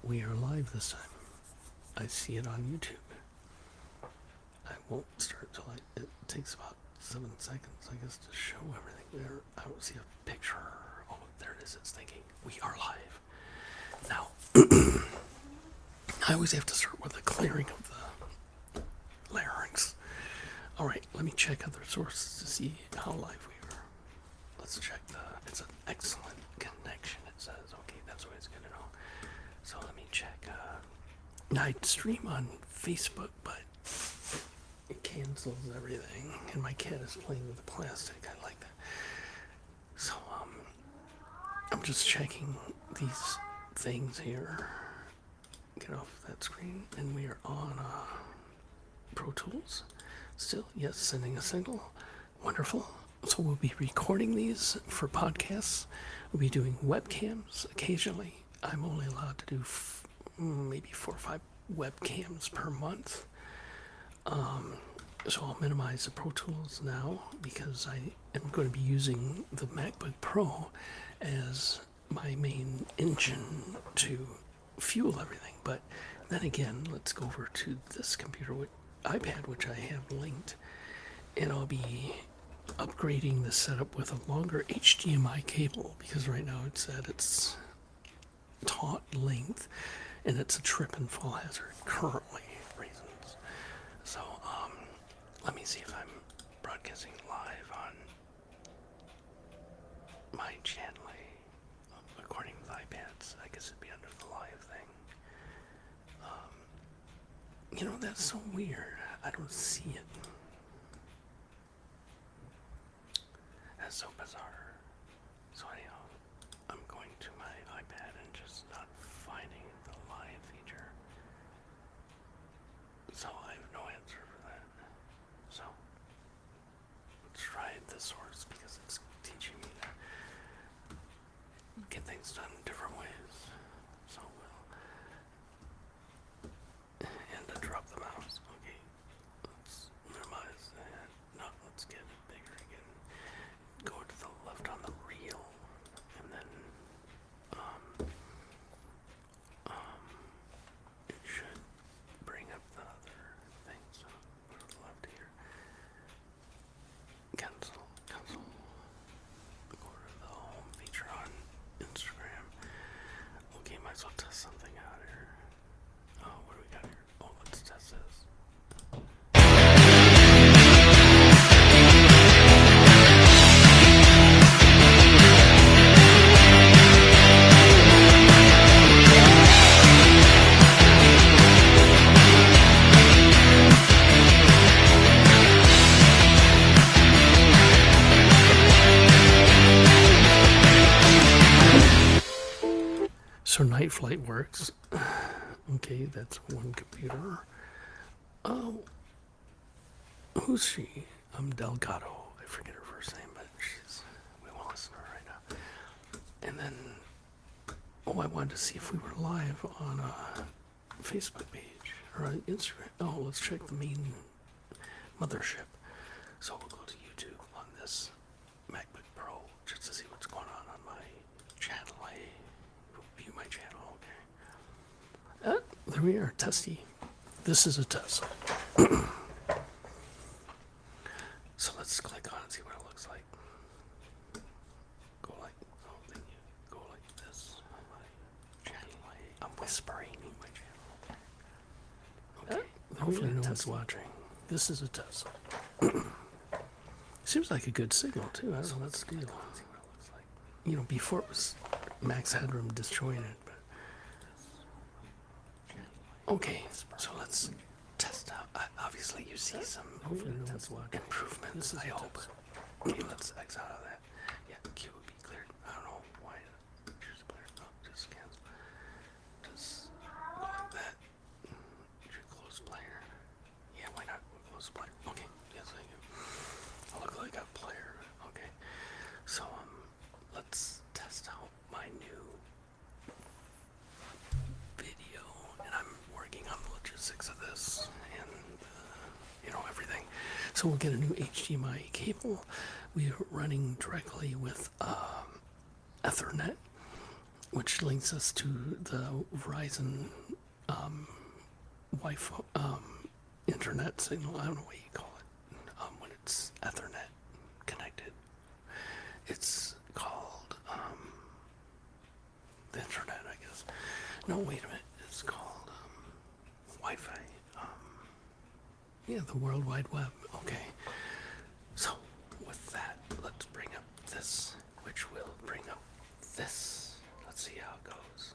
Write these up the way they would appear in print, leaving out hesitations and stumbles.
We are live this time. I see it on YouTube. I won't start till it takes about 7 seconds, I guess, to show everything there. I don't see a picture. Oh, there it is. It's thinking we are live. Now, I always have to start with a clearing of the larynx. All right, let me check other sources to see how live we are. Let's check it's an excellent connection, it says. Okay, that's always good to know. So let me check. I stream on Facebook, but it cancels everything, and my cat is playing with the plastic. I like that. So I'm just checking these things here. Get off that screen, and we are on Pro Tools. Still, yes, sending a signal. Wonderful. So we'll be recording these for podcasts. We'll be doing webcams occasionally. I'm only allowed to do maybe 4 or 5 webcams per month. So I'll minimize the Pro Tools now because I am going to be using the MacBook Pro as my main engine to fuel everything. But then again, let's go over to this computer, iPad, which I have linked, and I'll be upgrading the setup with a longer HDMI cable because right now it's at its taut length and it's a trip and fall hazard currently reasons. So let me see if I'm broadcasting live on my channel. According to the iPads, I guess it'd be under the live thing. That's so weird. I don't see it. That's so bizarre. So anyhow, I'm going to my iPad and just not finding the live feature. So I have no answer for that. So let's try this source because it's teaching me to get things done in different ways. So and to drop the mouse. Okay, let's minimize that. No, let's get it bigger again. Go to the left on the reel, and then it should bring up the other thing. So go to the left here. Cancel. Go to the home feature on Instagram. Okay, might as well test something out here. Oh, what do we got here? Oh, let's test this. So Night Flight works. Okay, that's one computer. Oh, who's she? Delgado. I forget her first name, but we won't listen to her right now. And then, I wanted to see if we were live on a Facebook page or on Instagram. Oh, let's check the main mothership. So we'll go to YouTube on this MacBook Pro just to see what's going on my channel. I view my channel, okay. There we are, Testy. This is a test. So let's click on it and see what it looks like. Go like this on my channel. I'm whispering in my channel. Okay. Hopefully no one's watching. This is a test. Seems like a good signal too. I don't know what's the deal. See what it looks like. Before it was max headroom disjointed, but okay. So let's test out. Obviously, you see some improvements. I hope. Okay, let's X out of that. Yeah, Q would be cleared. I don't know why. Choose player. No, just cancel. Just go like that. Close player. Yeah, why not? Close player. Okay. Yes, thank you. I look like a player. Okay. So let's test out my new video, and I'm working on the logistics of this and everything. So we'll get a new HDMI cable. We're running directly with Ethernet, which links us to the Verizon Wi-Fi internet signal. I don't know what you call it when it's Ethernet connected. It's called the internet, I guess. No, wait a minute. It's called Wi-Fi. Yeah, the World Wide Web. Okay. So, with that, let's bring up this, which will bring up this. Let's see how it goes.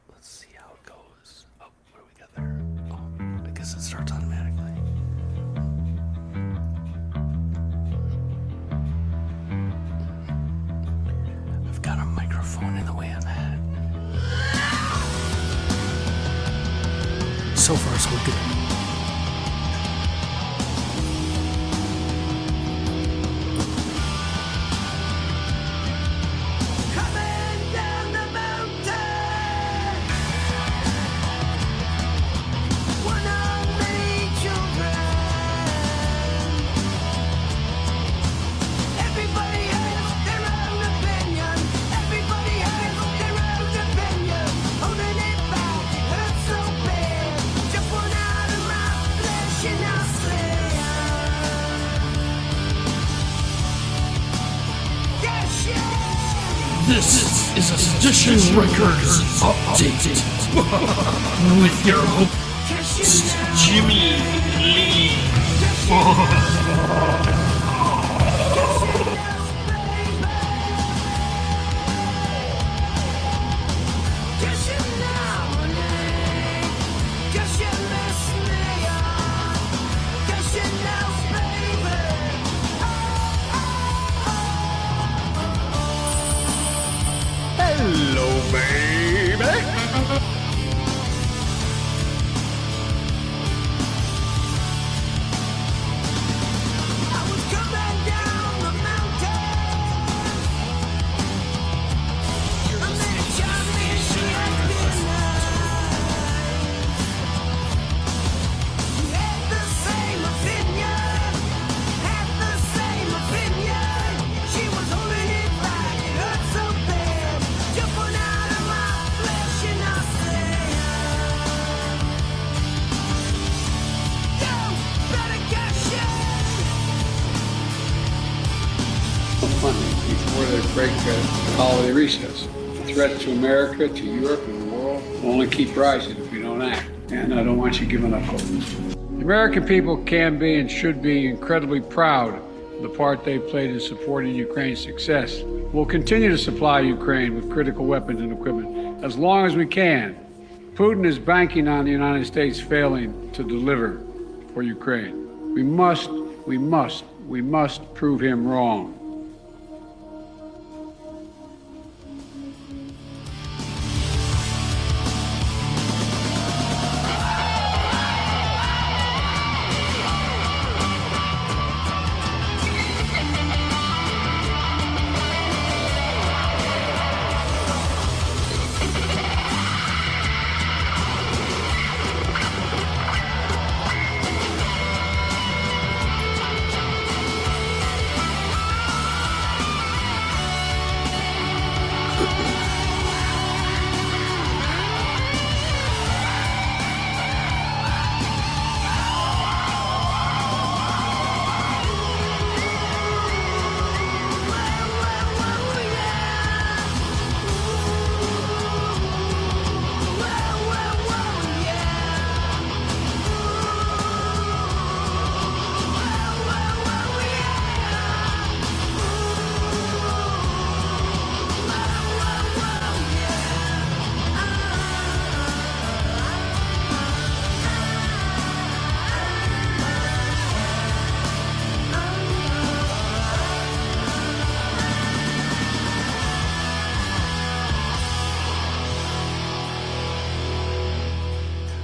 Let's see how it goes. Oh, what do we got there? Oh, I guess it starts automatically. I've got a microphone in the way of that. So far, so good. This is a Sedition Records update with your host, Jimmy Lee. Hello, baby. I was coming down the mountain. I met a Johnny, she had She had the same opinion. Had the same opinion. She was holding it back. It hurt so bad. Jumping out of my flesh and I said, "Yo, better cash Funding before they break holiday recess. The threat to America, to Europe, and the world will only keep rising if we don't act. And I don't want you giving up hope. The American people can be and should be incredibly proud of the part they played in supporting Ukraine's success. We'll continue to supply Ukraine with critical weapons and equipment as long as we can. Putin is banking on the United States failing to deliver for Ukraine. We must prove him wrong.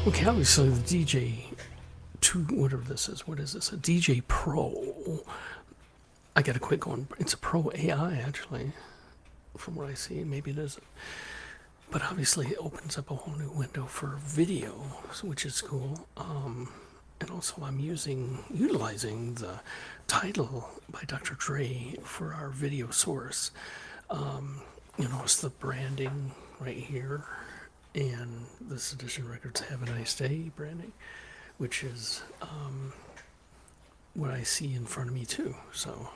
Okay, obviously the DJ 2, whatever this is, what is this? A DJ Pro. I got a quick one. It's a Pro AI, actually, from what I see. Maybe it isn't. But obviously it opens up a whole new window for video, which is cool. And also I'm utilizing the title by Dr. Dre for our video source. you notice the branding right here, and this edition records "Have a Nice Day" branding, which is what I see in front of me too. So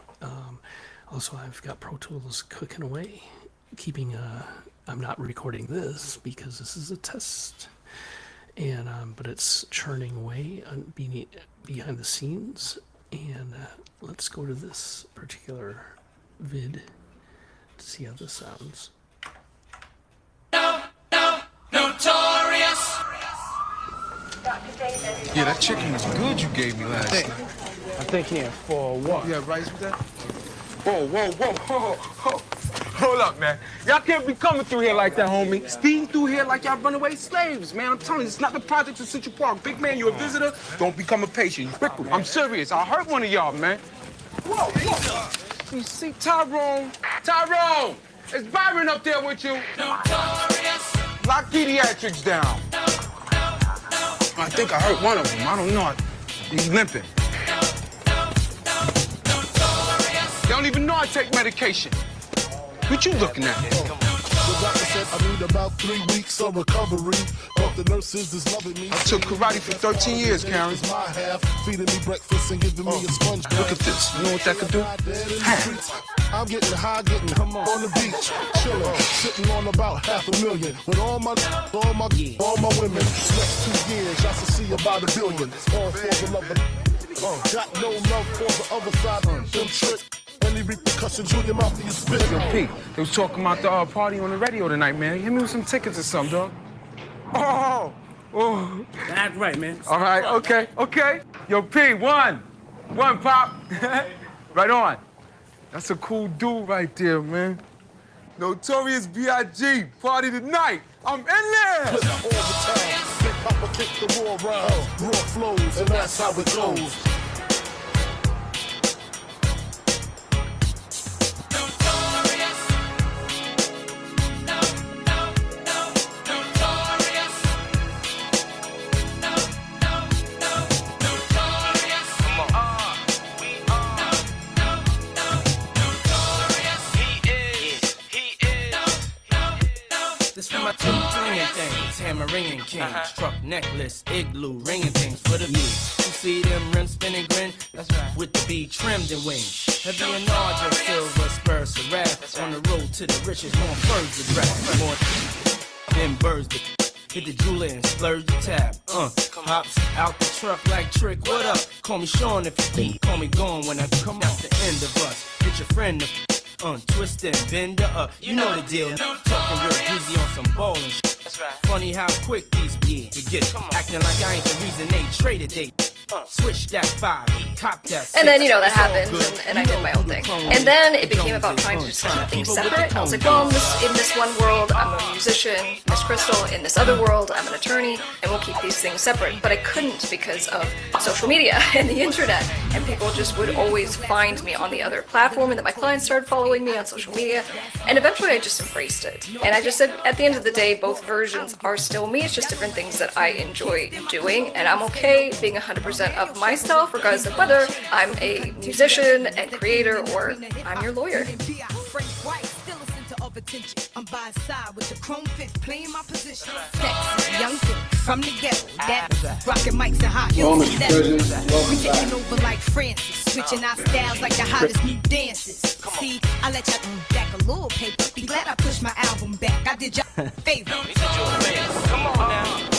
also I've got Pro Tools cooking away, keeping I'm not recording this because this is a test, and but it's churning away behind the scenes. And let's go to this particular vid to see how this sounds. Notorious. Yeah, that chicken was good you gave me last night. I'm thinking for what? You have rice with that? Whoa, whoa, whoa, whoa, whoa. Hold up, man. Y'all can't be coming through here like that, homie. Speeding through here like y'all runaway slaves, man. I'm telling you, it's not the project of Central Park. Big man, you a visitor. Don't become a patient. I'm serious. I'll hurt one of y'all, man. Whoa, whoa. You see, Tyrone, is Byron up there with you? Notorious. Lock pediatrics down. I think I hurt one of them. I don't know. He's limping. They don't even know I take medication. What you looking at? The doctor said I need about 3 weeks of recovery, but the nurses is loving me. I took karate for 13 years, Karen. It's my half, feeding me breakfast and giving me a sponge bath. Look at this. You know what that could do? I'm getting high, getting on the beach, chilling, sitting on about $500,000 with all my women. Next 2 years, y'all should see about $1 billion. All for the love of, got no love for the other side. Them tricks. Any repercussions, you your mouth and you spit. Yo, Pete, they was talking about the party on the radio tonight, man. Hit me with some tickets or something, dog. Oh. Act right, man. All right, okay. Yo, P, one, Pop. Right on. That's a cool dude right there, man. Notorious B.I.G. Party tonight. I'm in there. All the time. Big Papa kick the raw rhymes, raw flows, and that's how it goes. Ringing kings, truck necklace, igloo, ringing things for the me. You see them rims spinning grin? That's right. With the B trimmed and wings. Heavy and larger, silver spurs to wrath. On the road to the riches, more birds to draft. More than birds to hit the jeweler and splurge the tab. Hops out the truck like Trick, what up? Call me Sean if you think. Call me gone when I come out the end of us. Get your friend to twist and bend her up. You know the deal. Talking real greasy on some ballin' shit. Funny how quick these be to get acting like I ain't the reason they traded they switch that 5, cop that 6. And then, you know, that happened, and I did my own thing. And then it became about trying to just keep things separate. I was like, well, in this one world, I'm a musician, Miss Crystal. In this other world, I'm an attorney, and we'll keep these things separate. But I couldn't because of social media and the internet. And people just would always find me on the other platform, and then my clients started following me on social media. And eventually I just embraced it. And I just said, at the end of the day, both versions are still me. It's just different things that I enjoy doing. And I'm okay being 100% of myself, regardless of whether I'm a musician and creator or I'm your lawyer. I'm by his side with the chrome fifth playing my position. Sexy, young thing from the ghetto. That rockin' mics and hot heels. We taking over like Francis, switching our styles like the hottest new dances. See, I let y'all back a little paper. Be glad I pushed my album back. I did y'all favor. Come on now.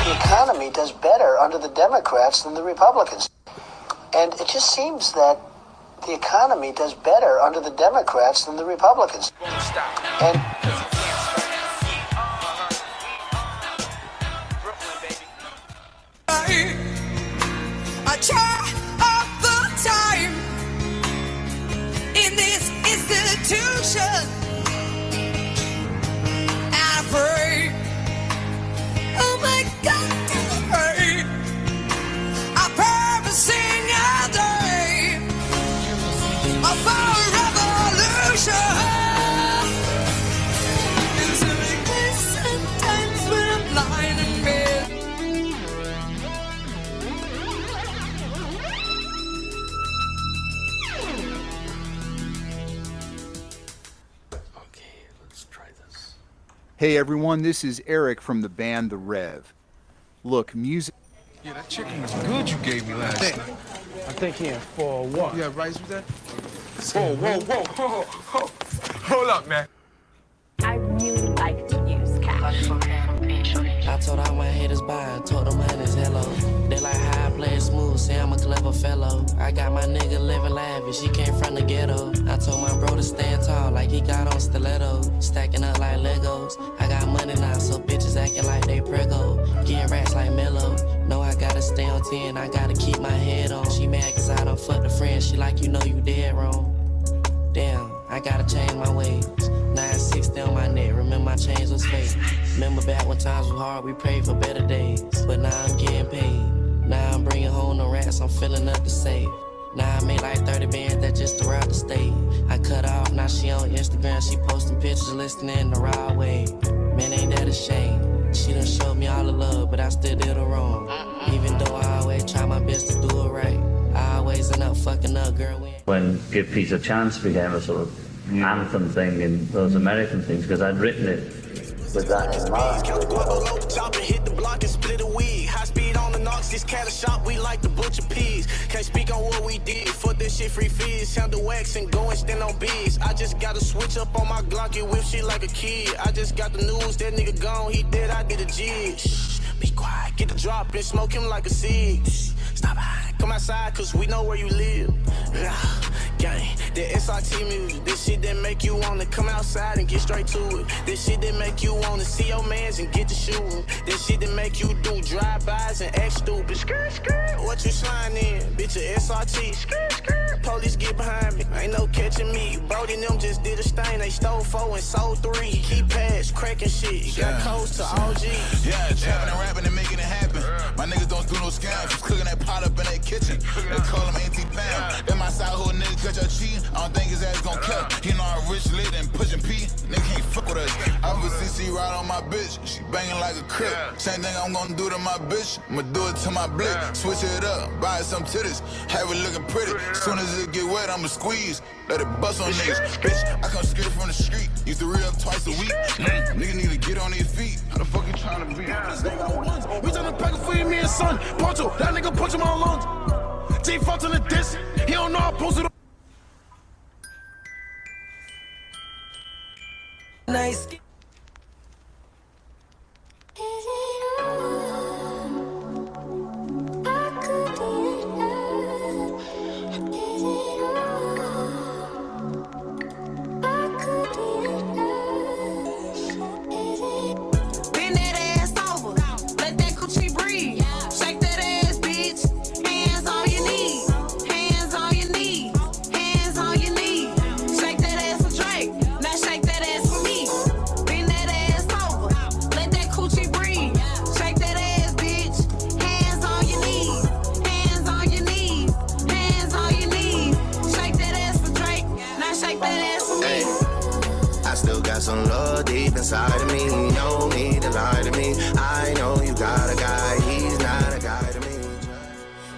The economy does better under the Democrats than the Republicans. And it just seems that the economy does better under the Democrats than the Republicans. And I try all the time in this institution. I pray, oh my God, I pray. I pray every single day for a revolution. Hey everyone, this is Eric from the band The Rev. Look, music... Yeah, that chicken was good you gave me last night. I think he in for what? You have rice with that? Whoa. Hold up, man. I really like to use cash. I told all my haters bye, I told them honey's hello. They like how I play it smooth, say I'm a clever fellow. I got my nigga living lavish, he came from the ghetto. I told my bro to stand tall like he got on stilettos. Stacking up like Legos, I got money now, so bitches acting like they prego. Getting rats like Mello, know I gotta stay on 10, I gotta keep my head on. She mad cause I done fucked a friend, she like you know you dead wrong. Damn, I gotta change my ways. 960 on my neck, remember my chains was fake. Remember back when times were hard, we prayed for better days. But now I'm getting paid. Now I'm bringing home the rats, I'm filling up the safe. Now I made like 30 bands that just throughout the state. I cut off, now she on Instagram, she posting pictures, listening the raw way. Man, ain't that a shame? She done showed me all the love, but I still did her wrong. Even though I always try my best to do it right. I always end up fucking up, girl. When Give Peace a Chance became a sort of anthem thing in those American things, because I'd written it with that in mind. Hit the block and split a wig. High speed on the knocks, this cat a shop, we like the butcher peas. Can't speak on what we did, fuck this shit, free fees. Handle wax and go and stand on bees. I just gotta switch up on my Glock, it whip shit like a kid. I just got the news, that nigga gone, he dead, I did a jig. Shh, be quiet, get the drop and smoke him like a cig. Stop by, come outside, cause we know where you live. Gang, that SRT music, this shit that make you wanna come outside and get straight to it. This shit that make you wanna see your mans and get to shooting. This shit that make you do drive-bys and act stupid. Skirt, skirt, what you sliding in? Bitch, a SRT. Skirt, skirt, police get behind me. Ain't no catching me. Brody and them just did a stain. They stole 4 and sold 3. Keep pads, cracking shit. Got codes to OG. Yeah, trapping and rapping and making it happen. My niggas don't do no scams. Just cooking that pot up in their kitchen. They call him Auntie Pam. That my side hood nigga catch your cheating. I don't think his ass gon' kill. He know I'm rich lit and pushing P. Nigga can't fuck with us. I was CC right on my bitch. She banging like a crib. Same thing I'm gonna do to my bitch. I'ma do it to my blick. Switch it up, buy some titties. Have it looking pretty. Soon as it get wet, I'ma squeeze. Let it bust on niggas. Bitch, I come straight from the street. Used to re-up twice a week. Nigga need to get on his feet. How the fuck you trying to be? We trying to pack a for you, me and son. Poncho, that nigga punch him on lungs. T fucked on the disc. He don't know I posted on. Nice. Some love deep inside of me. No need to lie to me. I know you got a guy, he's not a guy to me.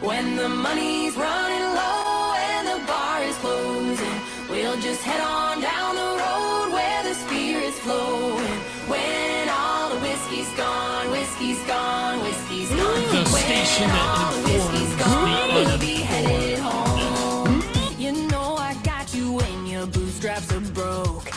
When the money's running low and the bar is closing, we'll just head on down the road where the spirit's flowing. When all the whiskey's gone, whiskey's gone, whiskey's gone. The station that Whiskey's gone, we'll be headed home. You know I got you when your bootstraps are broke.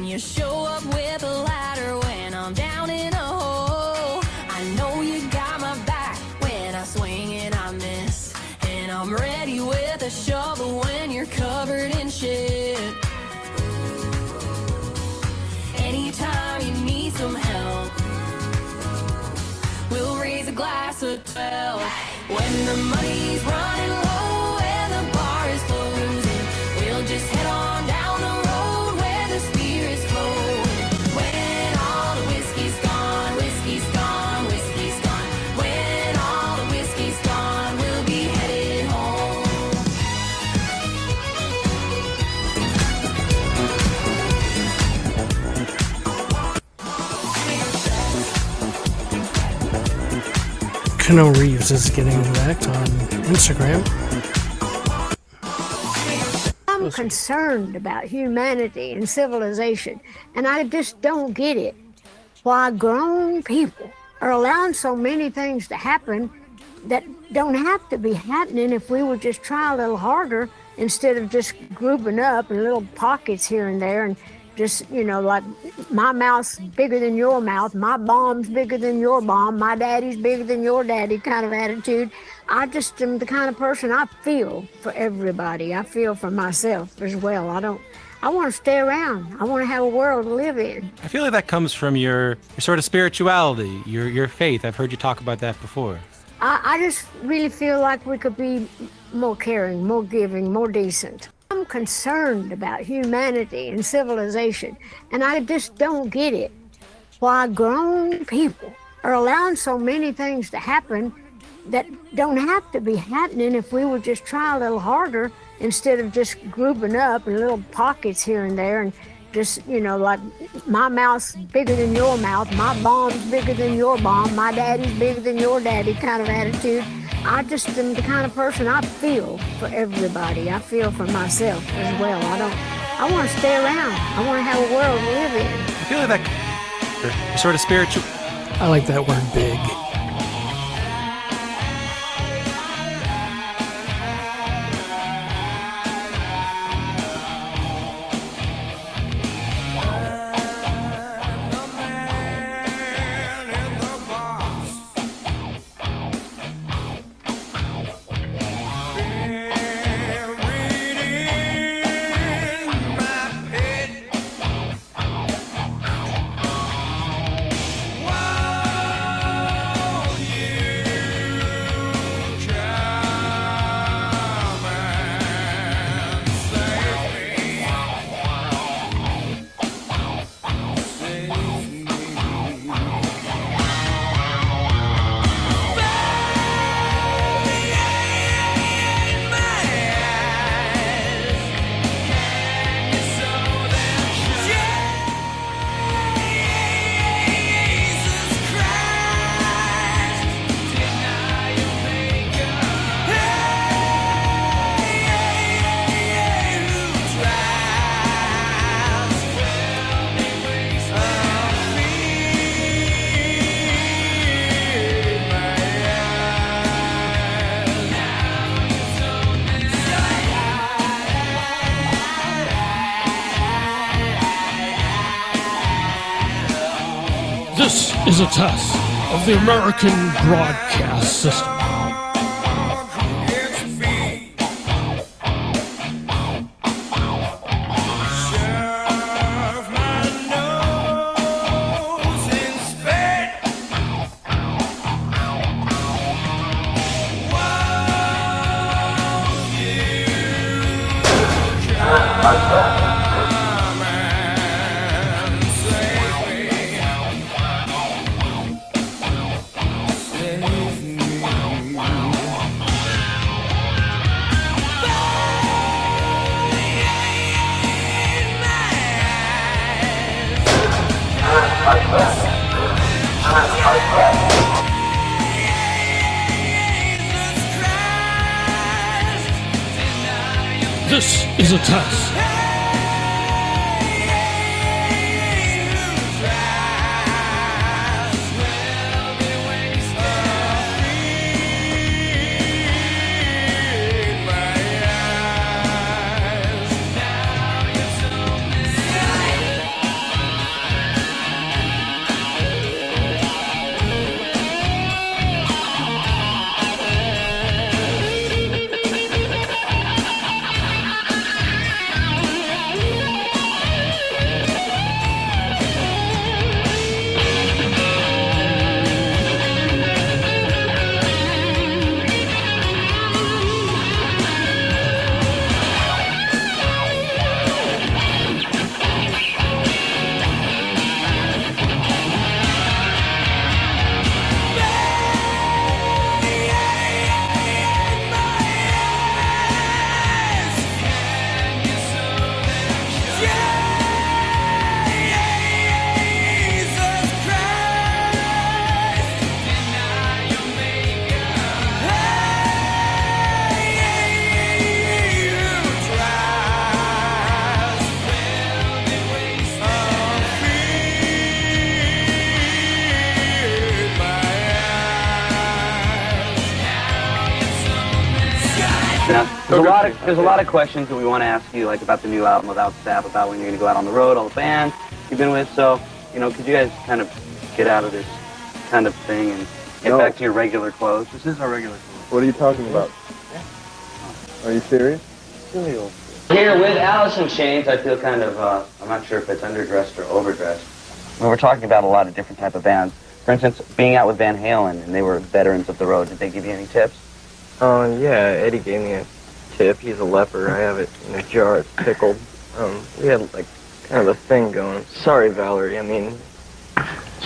You show up with a ladder when I'm down in a hole. I know you got my back when I swing and I miss. And I'm ready with a shovel when you're covered in shit. Anytime you need some help, we'll raise a glass of 12. When the money's running low and the bar is closing, we'll just head on down the road where the spirit's flowing. When all the whiskey's gone, whiskey's gone, whiskey's gone. When all the whiskey's gone, we'll be headed home. Kano Reeves is getting wrecked on Instagram. I'm concerned about humanity and civilization, and I just don't get it. why grown people are allowing so many things to happen that don't have to be happening if we would just try a little harder instead of just grouping up in little pockets here and there and just, you know, like my mouth's bigger than your mouth, my bomb's bigger than your bomb, my daddy's bigger than your daddy kind of attitude. I just am the kind of person I feel for everybody. I feel for myself as well. I want to stay around. I want to have a world to live in. I feel like that comes from your sort of spirituality, your faith. I've heard you talk about that before. I just really feel like we could be more caring, more giving, more decent. I'm concerned about humanity and civilization, and I just don't get it. Why grown people are allowing so many things to happen that don't have to be happening if we would just try a little harder instead of just grouping up in little pockets here and there and just, you know, like my mouth's bigger than your mouth, my bomb's bigger than your bomb, my daddy's bigger than your daddy kind of attitude. I just am the kind of person I feel for everybody. I feel for myself as well. I want to stay around. I want to have a world to live in. I feel like that your sort of spiritual. I like that word, big. This is a test of the American broadcast system. This is a test. There's a lot of questions that we want to ask you, like about the new album, about Stab, about when you're going to go out on the road, all the bands you've been with. So, you know, could you guys kind of get out of this kind of thing and get back to your regular clothes? This is our regular clothes. What are you talking about? Are you serious? Here with Alice in Chains, I feel kind of, I'm not sure if it's underdressed or overdressed. Well, we're talking about a lot of different type of bands. For instance, being out with Van Halen, and they were veterans of the road. Did they give you any tips? Yeah, Eddie gave me a tip. He's a leper. I have it in a jar. It's pickled. We had, like, kind of a thing going. Sorry, Valerie. I mean...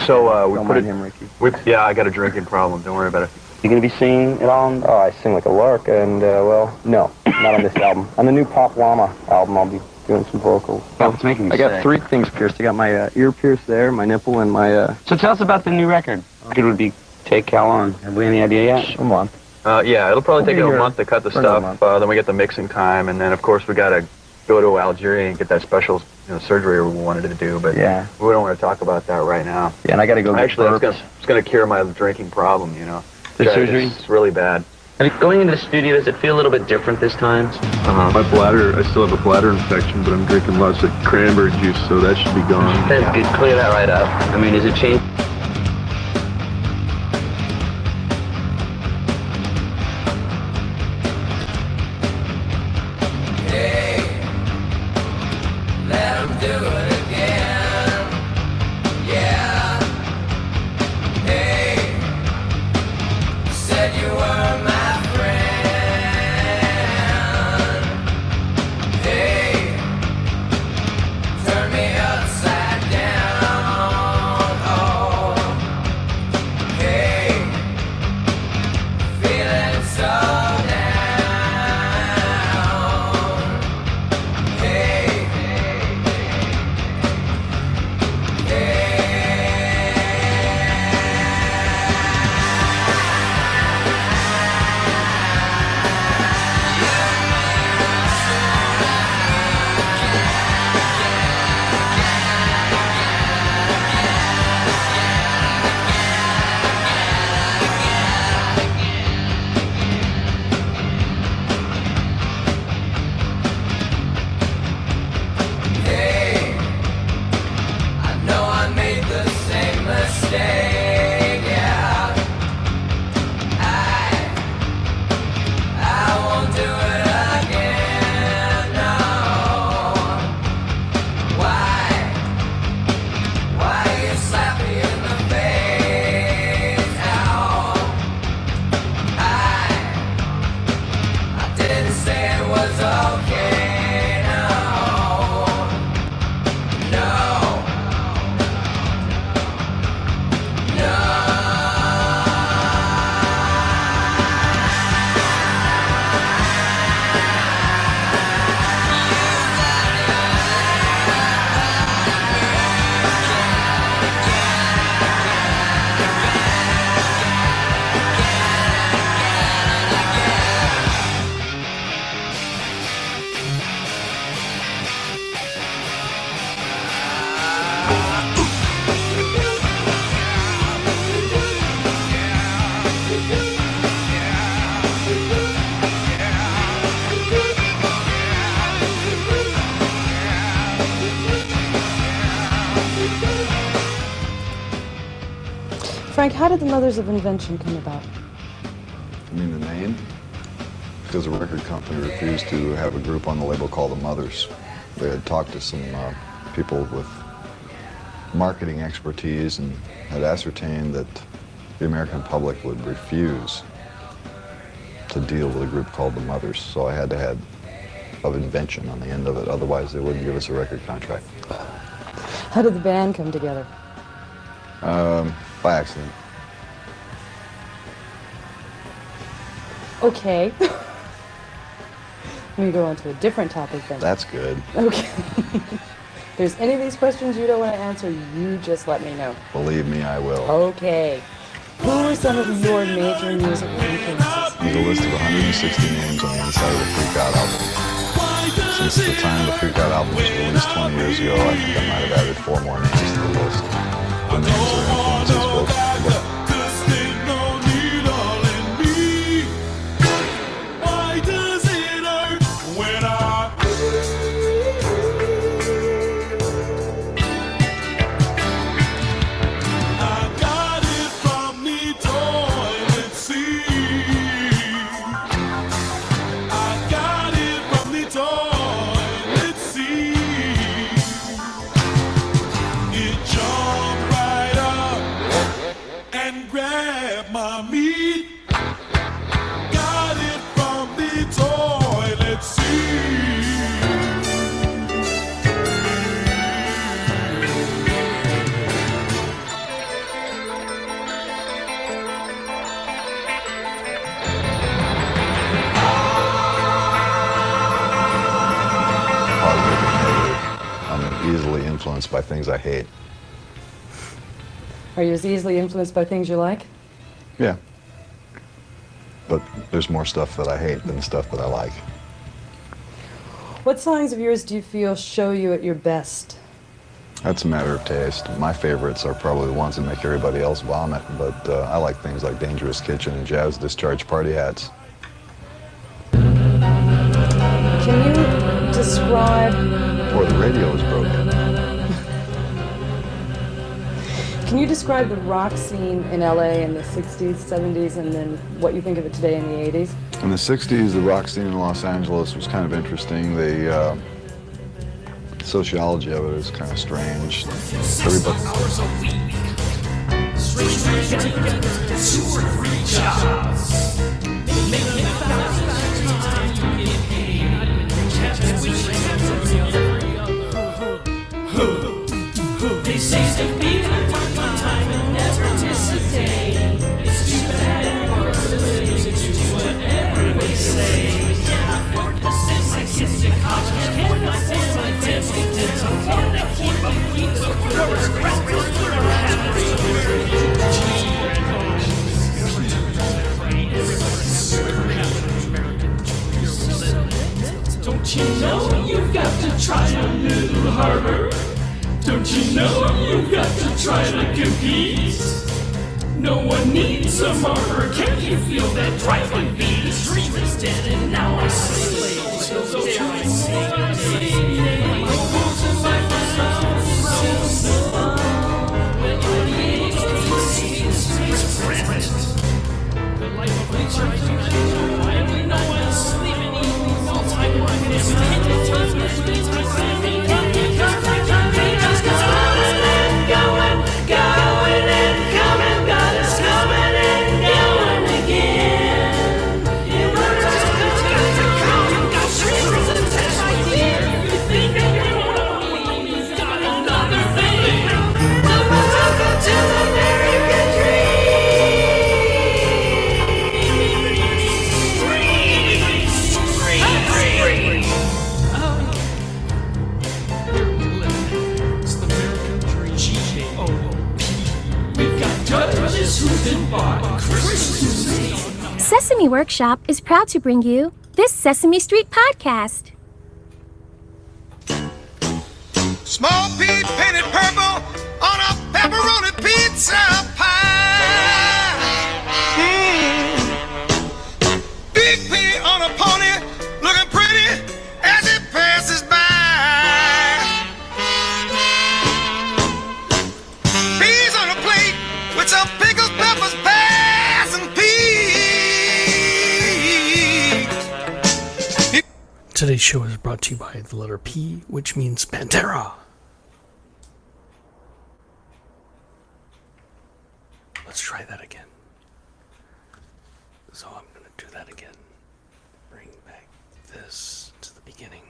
So, we Don't put mind it... him, Ricky. Yeah, I got a drinking problem. Don't worry about it. You gonna be singing it on? Oh, I sing like a lark, and, well, no, not on this album. On the new Pop Llama album, I'll be doing some vocals. Oh, it's making me I got sick. 3 things pierced. I got my ear pierced there, my nipple, and my... So tell us about the new record. It would be take how long? Have we any idea yet? A month. Yeah, it'll probably take I'll be a here month to cut the for another stuff. month. Then we get the mixing time, and then, of course, we got to go to Algeria and get that special surgery we wanted to do, but Yeah. we don't want to talk about that right now. Yeah, and I gotta go get Actually, burps. it's gonna cure my drinking problem, you know. The surgery? It's really bad. Going into the studio, does it feel a little bit different this time? My bladder, I still have a bladder infection, but I'm drinking lots of cranberry juice, so that should be gone. That's good. Clear that right up. I mean, is it changed? Frank, how did the Mothers of Invention come about? You mean the name? Because the record company refused to have a group on the label called the Mothers. They had talked to some people with marketing expertise and had ascertained that the American public would refuse to deal with a group called the Mothers. So I had to have of invention on the end of it, otherwise they wouldn't give us a record contract. How did the band come together? By accident. Okay. Let me go on to a different topic then. That's good. Okay. If there's any of these questions you don't want to answer, you just let me know. Believe me, I will. Okay. Who are some of your major musical influences? There's a list of 160 names on the inside of the Freak Out album. Since the time the Freak Out album was released 20 years ago, I think I might have added 4 more names to the list. The names are influences both. grab my meat. Got it from the toilet seat. I'm easily influenced by things I hate. Are you as easily influenced by things you like? Yeah. But there's more stuff that I hate than stuff that I like. What songs of yours do you feel show you at your best? That's a matter of taste. My favorites are probably the ones that make everybody else vomit, but I like things like Dangerous Kitchen and Jazz Discharge Party Hats. Can you describe... Or the radio is broken. Can you describe the rock scene in LA in the 60s, 70s, and then what you think of it today in the 80s? In the 60s, the rock scene in Los Angeles was kind of interesting. The sociology of it is kind of strange. Everybody... They say to be time and never miss a day. It's too bad words to do whatever they say. Can't afford to sit my kids to college. Can't afford my dance to dance. Can't keep up with the words. Don't you know you've got to try a little harder? Don't you know you've got to try to compete? No one needs a martyr. Can't you feel that driving beat? The dream is dead and now I slay. So dare I say my name? My wolves and my flowers. When all the ABC is present. The life of nature is I only know I'm sleeping, eating, no time like this. Sesame Workshop is proud to bring you this Sesame Street podcast. Small pea painted purple on a pepperoni pizza pie. Big pea on a pony, looking pretty as it passes by. Peas on a plate with some pickles, peppers, pears, and peas. Today's show is brought to you by the letter P, which means Pantera. Let's try that again. So I'm going to do that again. Bring back this to the beginning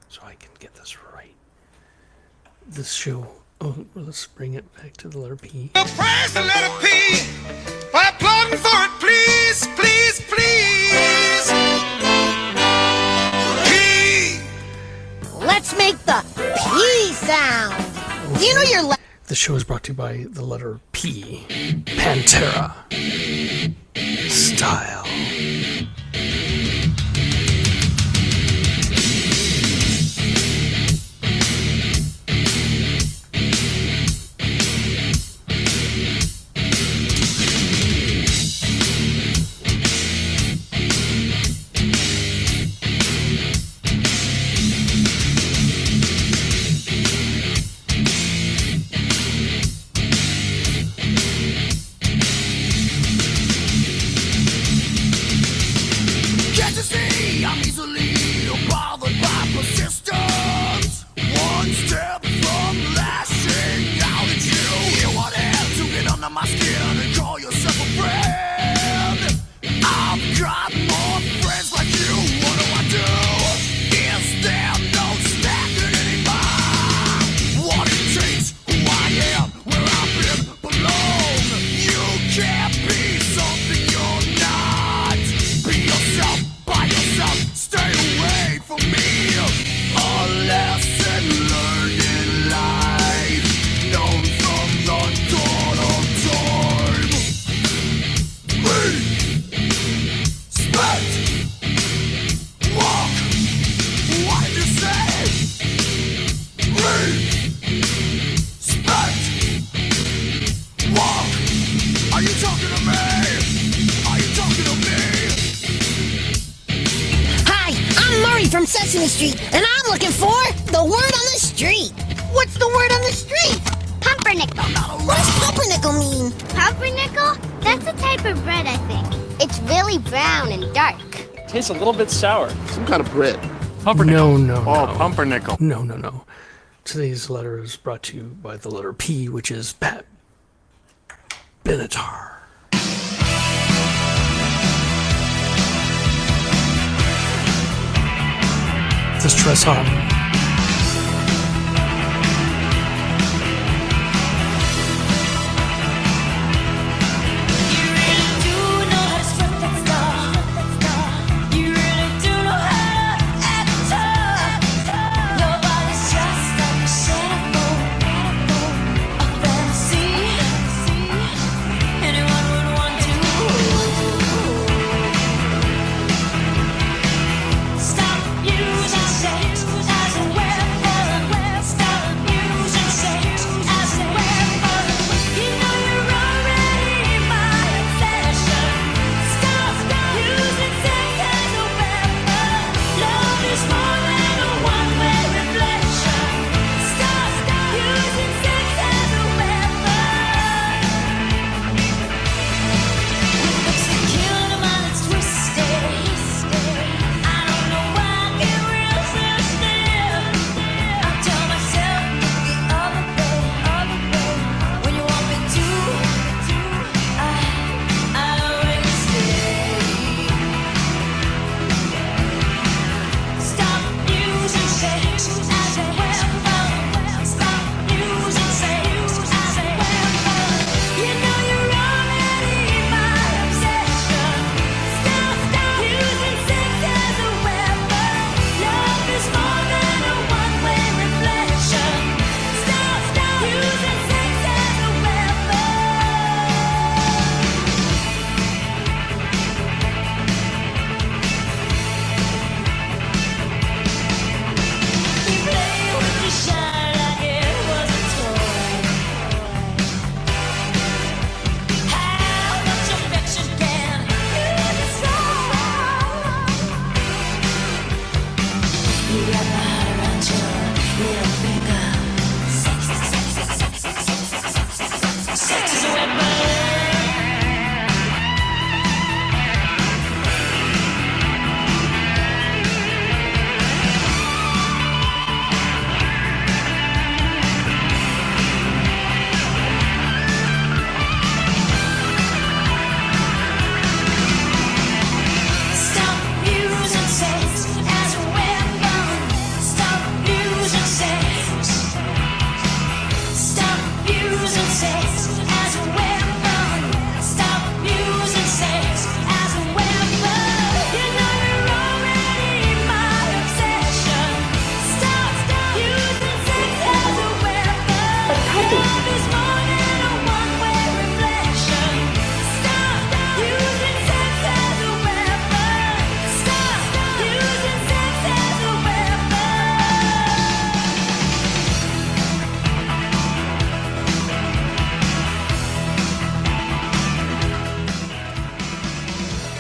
so I can get this right. This show, let's bring it back to the letter P. Praise the letter P by applauding for it, please, please, please. P. Let's make the P sound. Do you know your The show is brought to you by the letter P. Pantera. Style. street, and I'm looking for the word on the street. What's the word on the street? Pumpernickel. What does pumpernickel mean? Pumpernickel? That's a type of bread, I think. It's really brown and dark. Tastes a little bit sour. Some kind of bread. No, no, Oh, no. pumpernickel. No, no, no. Today's letter is brought to you by the letter P, which is Pat Benatar. The stress on.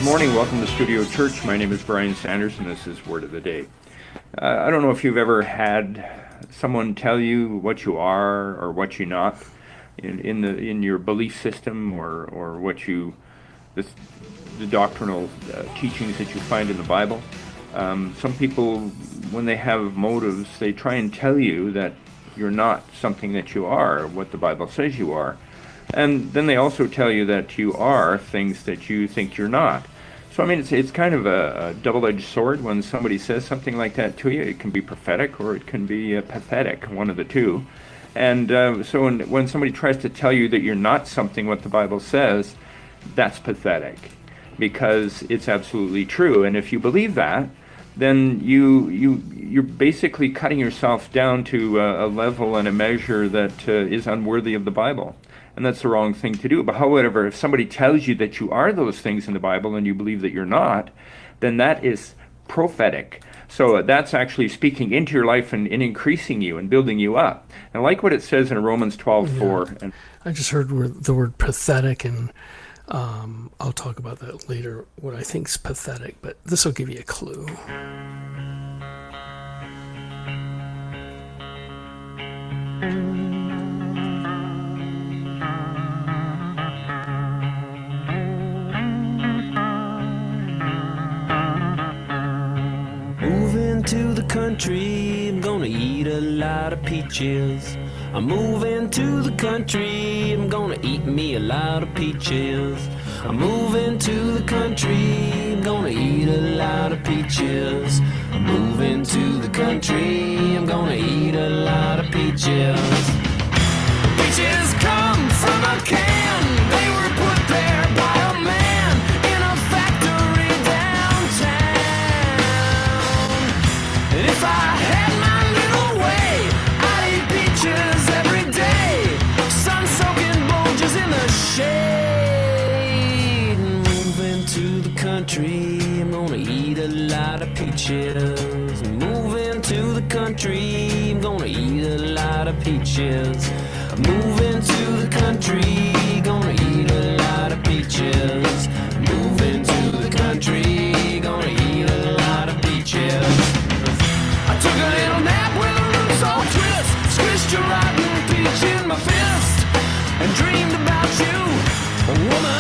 Morning, welcome to Studio Church. My name is Brian Sanders, and this is Word of the Day. I don't know if you've ever had someone tell you what you are or what you're not in your belief system, or what you the doctrinal teachings that you find in the Bible. Some people, when they have motives, they try and tell you that you're not something that you are, what the Bible says you are. And then they also tell you that you are things that you think you're not. So, I mean, it's kind of a double-edged sword when somebody says something like that to you. It can be prophetic or it can be pathetic, one of the two. And so when somebody tries to tell you that you're not something what the Bible says, that's pathetic, because it's absolutely true. And if you believe that, then you're basically cutting yourself down to a level and a measure that is unworthy of the Bible. And that's the wrong thing to do. But however, if somebody tells you that you are those things in the Bible and you believe that you're not, then that is prophetic. So that's actually speaking into your life and increasing you and building you up. And I like what it says in Romans 12:4. Yeah. I just heard the word pathetic, and I'll talk about that later, what I think is pathetic, but this will give you a clue. Moving to the country, I'm gonna eat a lot of peaches. I'm moving to the country, I'm gonna eat me a lot of peaches. I'm moving to the country, I'm gonna eat a lot of peaches. I'm moving to the country, I'm gonna eat a lot of peaches. Peaches come from a can, they were put there by a man in a factory downtown. And if I had my little way, I'd eat peaches every day. Sun-soaking bulges in the shade. Moving to the country, I'm gonna eat a lot of peaches. Moving to the country, I'm gonna eat a lot of peaches. Moving to the country, gonna eat a lot of peaches. Moving to the country, gonna eat a lot of peaches. I took a little nap with a roots all twist, squished a rotten peach in my fist, and dreamed about you, a woman.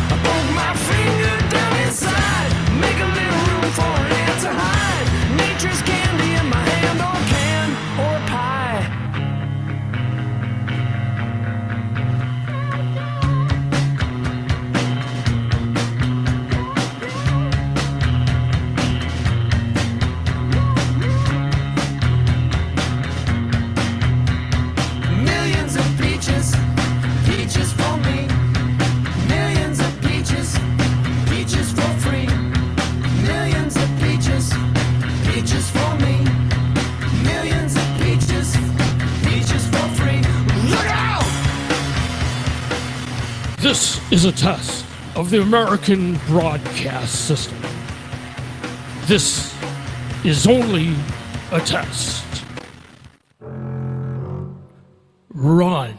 I poke my finger down inside, make a little room for an ant to hide. Nature's candy in my hand, or can, or pie. Millions of peaches, peaches for me. Millions of peaches, peaches for free. Millions of peaches, peaches for me. Millions of peaches, peaches for free. Look out! This is a test of the American broadcast system. This is only a test. Run.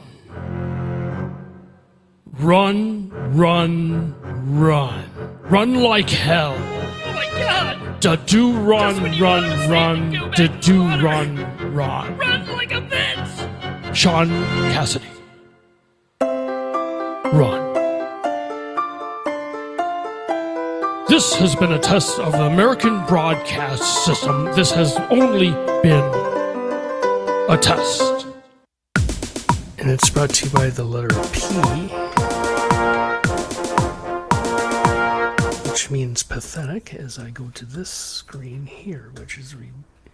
Run, run, run. Run like hell. Oh my god! Da-do run, run, run. Da-do run, run. Run like a bitch! Sean Cassidy. Run. This has been a test of the American broadcast system. This has only been a test. And it's brought to you by the letter P, which means pathetic, as I go to this screen here, which is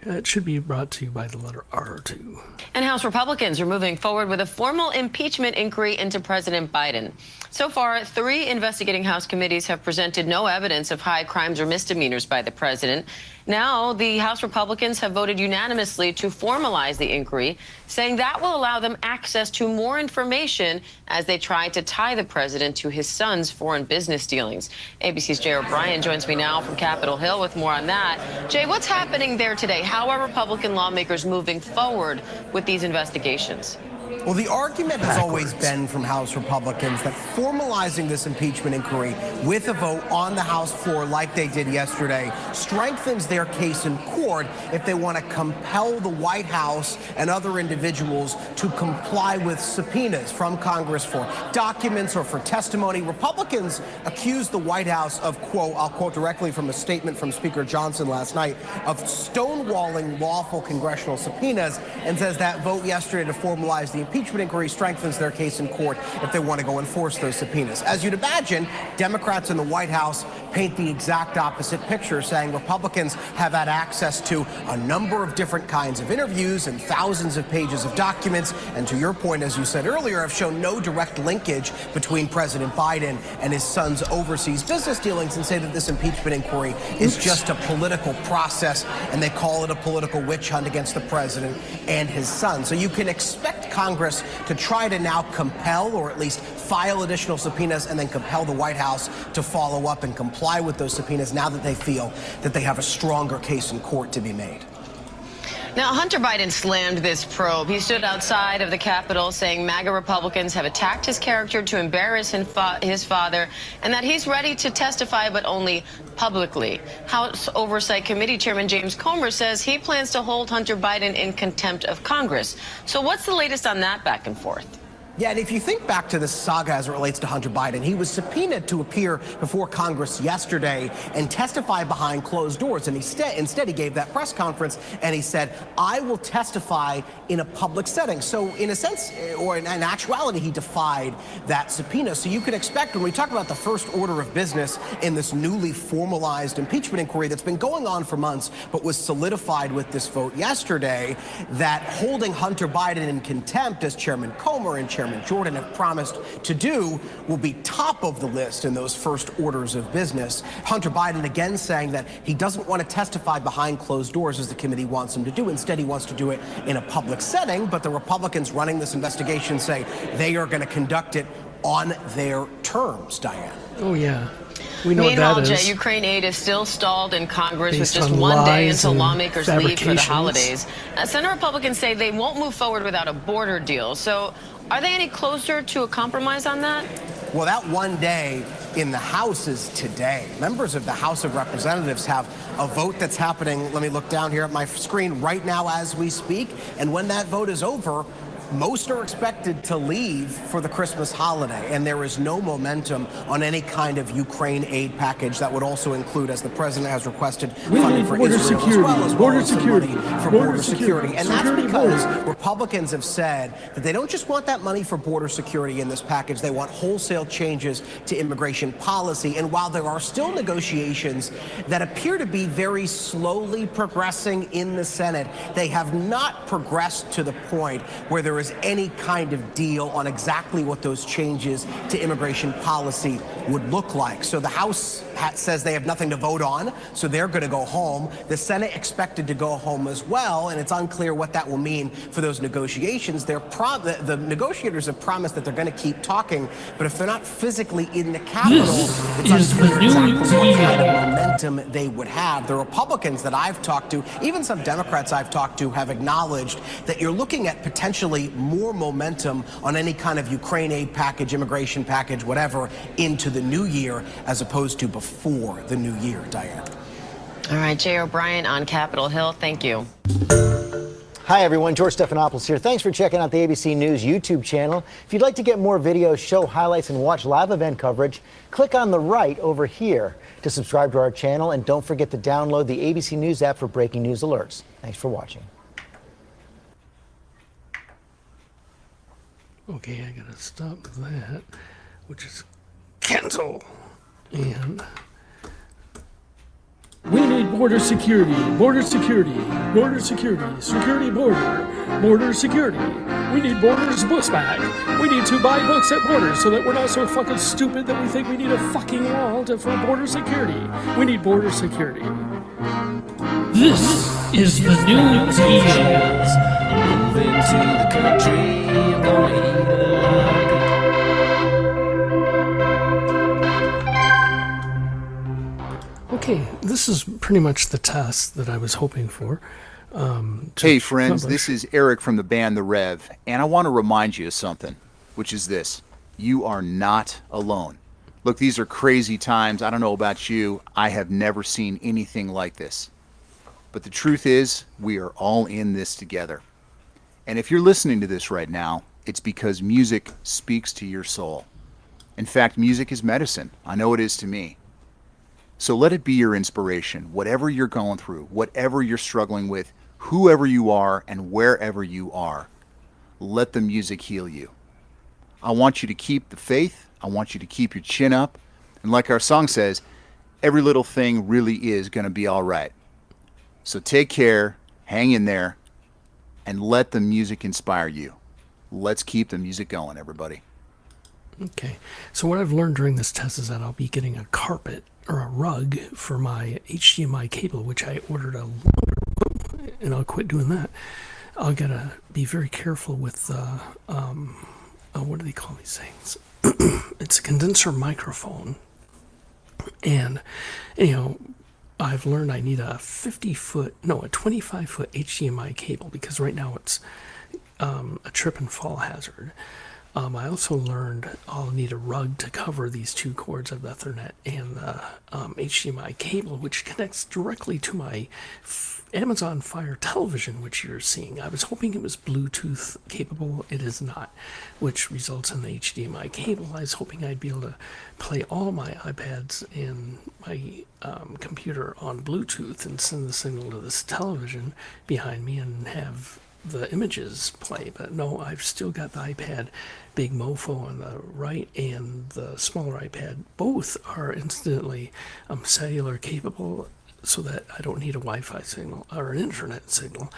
it should be brought to you by the letter R too. And House Republicans are moving forward with a formal impeachment inquiry into President Biden. So far, 3 investigating House committees have presented no evidence of high crimes or misdemeanors by the president. Now, the House Republicans have voted unanimously to formalize the inquiry, saying that will allow them access to more information as they try to tie the president to his son's foreign business dealings. ABC's Jay O'Brien joins me now from Capitol Hill with more on that. Jay, what's happening there today? How are Republican lawmakers moving forward with these investigations? Well, the argument has always been from House Republicans that formalizing this impeachment inquiry with a vote on the House floor like they did yesterday strengthens their case in court if they want to compel the White House and other individuals to comply with subpoenas from Congress for documents or for testimony. Republicans accused the White House of, quote, I'll quote directly from a statement from Speaker Johnson last night, of stonewalling lawful congressional subpoenas, and says that vote yesterday to formalize the impeachment inquiry strengthens their case in court if they want to go enforce those subpoenas. As you'd imagine, Democrats in the White House paint the exact opposite picture, saying Republicans have had access to a number of different kinds of interviews and thousands of pages of documents, and to your point, as you said earlier, have shown no direct linkage between President Biden and his son's overseas business dealings, and say that this impeachment inquiry is just a political process, and they call it a political witch hunt against the president and his son. So you can expect Congress to try to now compel, or at least file additional subpoenas, and then compel the White House to follow up and comply with those subpoenas now that they feel that they have a stronger case in court to be made. Now, Hunter Biden slammed this probe. He stood outside of the Capitol saying MAGA Republicans have attacked his character to embarrass his father, and that he's ready to testify, but only publicly. House Oversight Committee Chairman James Comer says he plans to hold Hunter Biden in contempt of Congress. So what's the latest on that back and forth? Yeah, and if you think back to this saga as it relates to Hunter Biden, he was subpoenaed to appear before Congress yesterday and testify behind closed doors. And instead, he gave that press conference and he said, I will testify in a public setting. So in a sense, or in actuality, he defied that subpoena. So you can expect, when we talk about the first order of business in this newly formalized impeachment inquiry that's been going on for months, but was solidified with this vote yesterday, that holding Hunter Biden in contempt, as Chairman Comer and Chairman Jordan have promised to do, will be top of the list in those first orders of business. Hunter Biden again saying that he doesn't want to testify behind closed doors as the committee wants him to do. Instead, he wants to do it in a public setting. But the Republicans running this investigation say they are going to conduct it on their terms, Diane. Oh, yeah. We know Meanwhile, what that is. Ukraine aid is still stalled in Congress Based with just on one day lies until and lawmakers leave for the fabrications. holidays. Senate Republicans say they won't move forward without a border deal. So are they any closer to a compromise on that? Well, that one day in the House is today. Members of the House of Representatives have a vote that's happening. Let me look down here at my screen right now as we speak. And when that vote is over, most are expected to leave for the Christmas holiday, and there is no momentum on any kind of Ukraine aid package that would also include, as the president has requested, funding for Israel as well as some money for border security. And that's because Republicans have said that they don't just want that money for border security in this package, they want wholesale changes to immigration policy. And while there are still negotiations that appear to be very slowly progressing in the Senate, they have not progressed to the point where there is any kind of deal on exactly what those changes to immigration policy would look like. So the House says they have nothing to vote on, so they're going to go home. The Senate expected to go home as well, and it's unclear what that will mean for those negotiations. The negotiators have promised that they're going to keep talking, but if they're not physically in the Capitol, it's unclear exactly what kind of momentum they would have. The Republicans that I've talked to, even some Democrats I've talked to, have acknowledged that you're looking at potentially more momentum on any kind of Ukraine aid package, immigration package, whatever, into the new year as opposed to before the new year, Diane. All right, Jay O'Brien on Capitol Hill. Thank you. Hi, everyone. George Stephanopoulos here. Thanks for checking out the ABC News YouTube channel. If you'd like to get more videos, show highlights, and watch live event coverage, click on the right over here to subscribe to our channel. And don't forget to download the ABC News app for breaking news alerts. Thanks for watching. Okay, I gotta stop that, which is cancel. And We need border security, border security, border security, security border security. We need borders books back. We need to buy books at borders so that we're not so fucking stupid that we think we need a fucking wall for border security. We need border security. This is the new Eagles. Moving to the country, I'm gonna eat a lot of okay, this is pretty much the test that I was hoping for. Hey friends, this is Eric from the band The Rev, and I want to remind you of something, which is this. You are not alone. Look, these are crazy times. I don't know about you. I have never seen anything like this. But the truth is, we are all in this together. And if you're listening to this right now, it's because music speaks to your soul. In fact, music is medicine. I know it is to me. So let it be your inspiration, whatever you're going through, whatever you're struggling with, whoever you are and wherever you are. Let the music heal you. I want you to keep the faith. I want you to keep your chin up. And like our song says, every little thing really is going to be all right. So take care, hang in there, and let the music inspire you. Let's keep the music going, everybody. Okay, so what I've learned during this test is that I'll be getting a carpet or a rug for my HDMI cable, which I ordered and I'll quit doing that. I'll gotta be very careful with what do they call these things? It's a condenser microphone, and I've learned I need a 25-foot HDMI cable, because right now it's a trip and fall hazard. I also learned I'll need a rug to cover these two cords of Ethernet and the HDMI cable, which connects directly to my Amazon Fire television, which you're seeing. I was hoping it was Bluetooth capable. It is not, which results in the HDMI cable. I was hoping I'd be able to play all my iPads and my computer on Bluetooth and send the signal to this television behind me and have the images play. But no, I've still got the iPad Big Mofo on the right and the smaller iPad. Both are instantly cellular capable, so that I don't need a Wi-Fi signal or an internet signal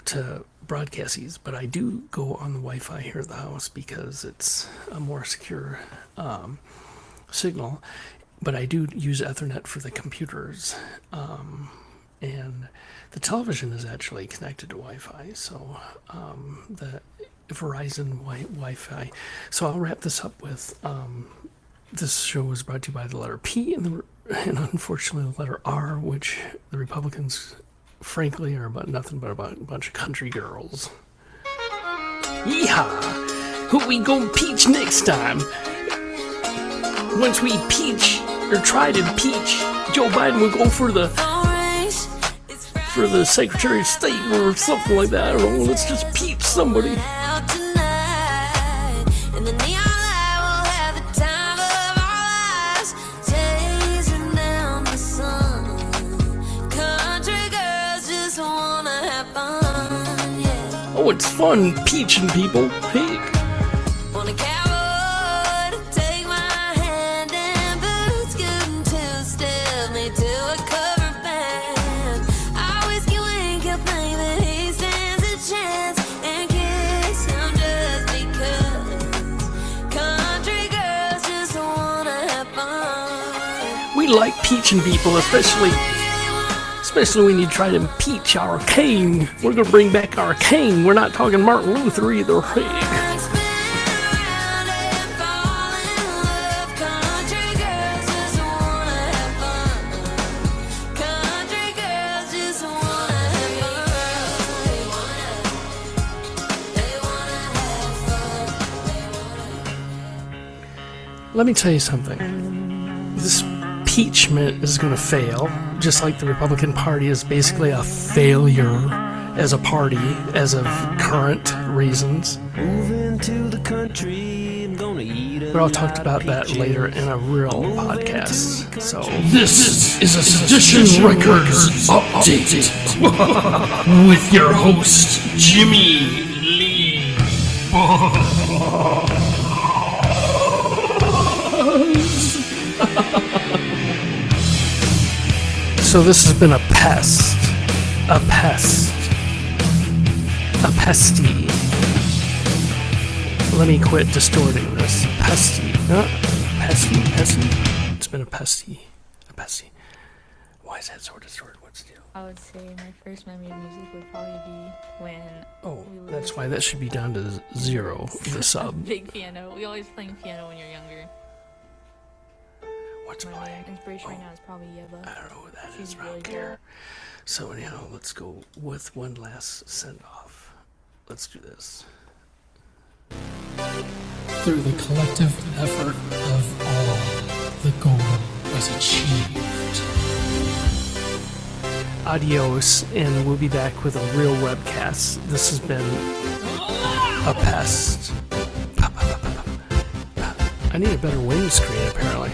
to broadcast these. But I do go on the Wi-Fi here at the house because it's a more secure signal. But I do use Ethernet for the computers. And the television is actually connected to Wi-Fi, so the Verizon Wi-Fi. So I'll wrap this up with, this show was brought to you by the letter P and unfortunately the letter R, which the Republicans, frankly, are about nothing but about a bunch of country girls. Yeehaw! Who we gon' peach next time? Once we peach, or try to peach, Joe Biden will go for the Secretary of State or something like that. I don't know. Let's just peach somebody. Oh, it's fun peaching people. Hey. We like peaching people, especially when you try to impeach our king. We're gonna bring back our king. We're not talking Martin Luther either. Let me tell you something. This impeachment is going to fail, just like the Republican Party is basically a failure as a party as of current reasons. But I'll talk about that later in a real podcast. So This is a Sedition Records update with your host, Jimmy Lee. So this has been a pest. A pesty. Let me quit distorting this. Pesty. Pesty. It's been a pesty. Why is that so distorted? What's the deal? I would say my first memory of music would probably be when... Oh, that's why that should be down to 0, the sub. Big piano. We always playing piano when you're younger. What's my main inspiration right now is probably Yeba. I don't know what that is around here. So anyhow, let's go with one last send-off. Let's do this. Through the collective effort of all, the goal was achieved. Adios, and we'll be back with a real webcast. This has been a pest. I need a better windscreen, apparently.